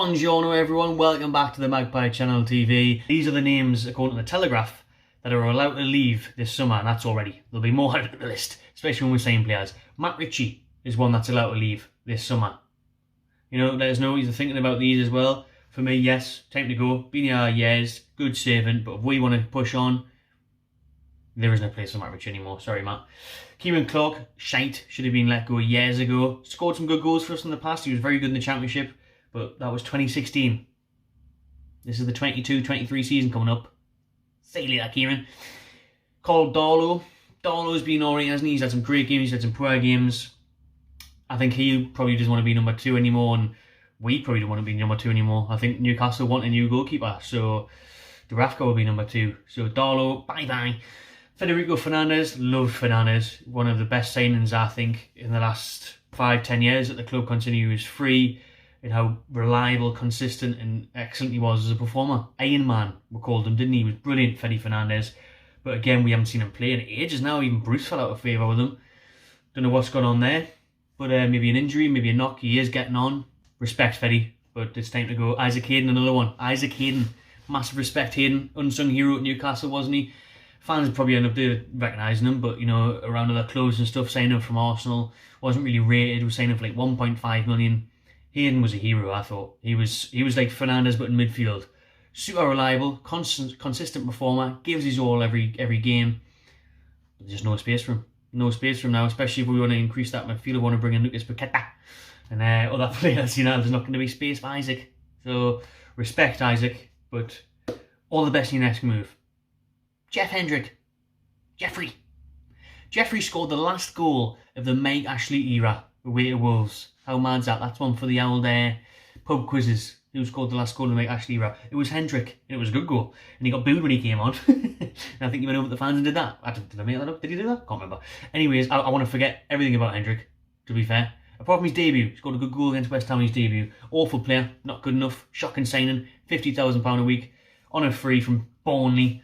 Buongiorno everyone, welcome back to the Magpie Channel TV. These are the names, according to the Telegraph, that are allowed to leave this summer, and that's already. There'll be more added to the list, especially when we're saying players. Matt Ritchie is one that's allowed to leave this summer. You know, let us know what you're thinking about these as well. For me, yes, time to go. Been here years, good saving, but if we want to push on, there is no place for Matt Ritchie anymore. Sorry, Matt. Kieran Clark, shite, should have been let go years ago. Scored some good goals for us in the past. He was very good in the Championship, but that was 2016. This is the 22-23 season coming up. See you later, Kieran. Called Darlow. Darlow's been alright, hasn't he? He's had some great games, he's had some poor games. I think he probably doesn't want to be number 2 anymore, and we probably don't want to be number 2 anymore. I think Newcastle want a new goalkeeper, so Dubravka will be number 2. So Darlow, bye-bye. Federico Fernandez, loved Fernandez. One of the best signings, I think, in the last 5-10 years at the club, considering he was free and how reliable, consistent and excellent he was as a performer. Iron Man, we called him, didn't he? He was brilliant, Fede Fernandez. But again, we haven't seen him play in ages now. Even Bruce fell out of favour with him. Don't know what's gone on there. But maybe an injury, maybe a knock. He is getting on. Respect, Fede, but it's time to go. Isaac Hayden, another one. Isaac Hayden, massive respect, Hayden. Unsung hero at Newcastle, wasn't he? Fans probably end up recognising him, but you know, around other clubs and stuff, signing up from Arsenal, wasn't really rated, was signing up for like 1.5 million. Hayden was a hero, I thought. He was like Fernandez but in midfield. Super reliable, consistent performer, gives his all every game. There's just no space for him. No space for him now, especially if we want to increase that midfield. We want to bring in Lucas Paqueta and other players, you know, there's not going to be space for Isaac. So, respect Isaac, but all the best in your next move. Jeffrey scored the last goal of the Mike Ashley era away to Wolves. How mad's that? That's one for the old pub quizzes. Who scored the last goal of the Mike Ashley era? It was Hendrick, and it was a good goal. And he got booed when he came on. And I think he went over to the fans and did that. Did I make that up? Did he do that? Can't remember. Anyways, I want to forget everything about Hendrick, to be fair. Apart from his debut, he scored a good goal against West Ham in his debut. Awful player, not good enough. Shocking signing, £50,000 a week on a free from Burnley.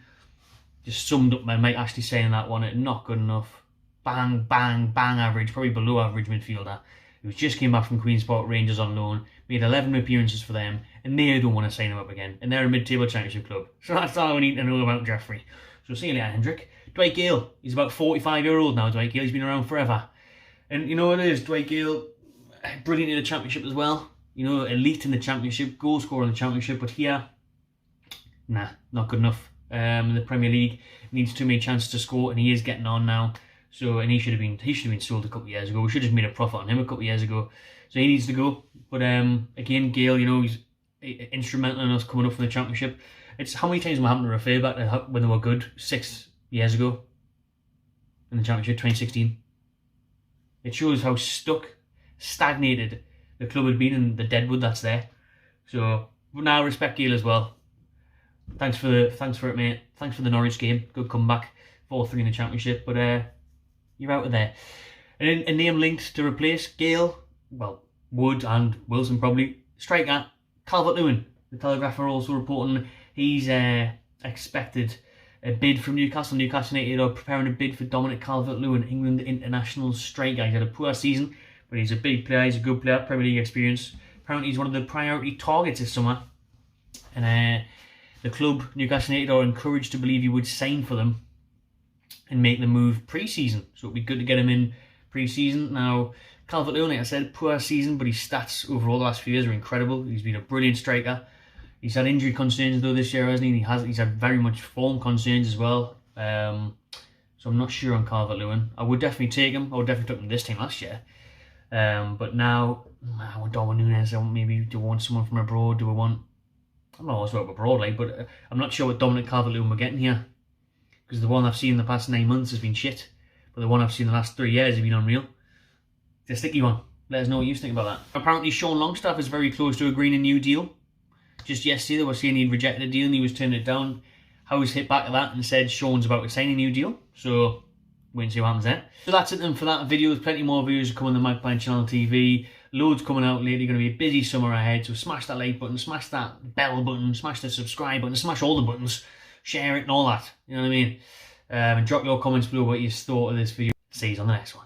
Just summed up my Mike Ashley saying that one. Not good enough. Bang, bang, bang average. Probably below average midfielder. Who just came back from Queen's Park Rangers on loan. Made 11 appearances for them. And they don't want to sign him up again. And they're a mid-table championship club. So that's all we need to know about Jeffrey. So see you later, Hendrick. Dwight Gale. He's about 45-year-old now, Dwight Gale. He's been around forever. And you know what it is? Dwight Gale, brilliant in the championship as well. You know, elite in the championship. Goal scorer in the championship. But here, nah, not good enough. The Premier League needs too many chances to score, and he is getting on now. So, and he should have been sold a couple of years ago. We should have just made a profit on him a couple of years ago. So he needs to go. But again, Gale, you know, he's instrumental in us coming up from the Championship. It's how many times am I having to refer back to when they were good 6 years ago in the Championship, 2016. It shows how stagnated the club had been in the deadwood that's there. So, but now respect Gale as well. Thanks for it, mate. Thanks for the Norwich game. Good comeback. 4-3 in the Championship. But you're out of there. And a name linked to replace Gale, well, Wood and Wilson probably. Striker, Calvert-Lewin. The Telegraph are also reporting he's expected a bid from Newcastle. Newcastle United are preparing a bid for Dominic Calvert-Lewin, England international striker. He's had a poor season, but he's a big player. He's a good player, Premier League experience. Apparently he's one of the priority targets this summer. And the club, Newcastle United, are encouraged to believe he would sign for them and make the move pre-season. So it'd be good to get him in pre-season. Now, Calvert-Lewin, like I said, poor season, but his stats overall the last few years are incredible. He's been a brilliant striker. He's had injury concerns though this year, hasn't he? He's had very much form concerns as well. So I'm not sure on Calvert-Lewin. I would definitely take him. I would definitely take him this time last year. But now, I want Darwin Núñez. Do we want someone from abroad? Do we want... I'm not always about abroad, like, but I'm not sure what Dominic Calvert-Lewin we're getting here. Because the one I've seen in the past 9 months has been shit. But the one I've seen in the last 3 years has been unreal. It's a sticky one. Let us know what you think about that. Apparently Sean Longstaff is very close to agreeing a new deal. Just yesterday they were saying he'd rejected a deal and he was turning it down. Howe's hit back at that and said Sean's about to sign a new deal. So, wait and see what happens there. So that's it then for that video. There's plenty more videos coming on the Magpie Channel TV. Loads coming out lately. Going to be a busy summer ahead. So smash that like button, smash that bell button, smash the subscribe button, smash all the buttons. Share it and all that. You know what I mean? And drop your comments below what you thought of this video. See you on the next one.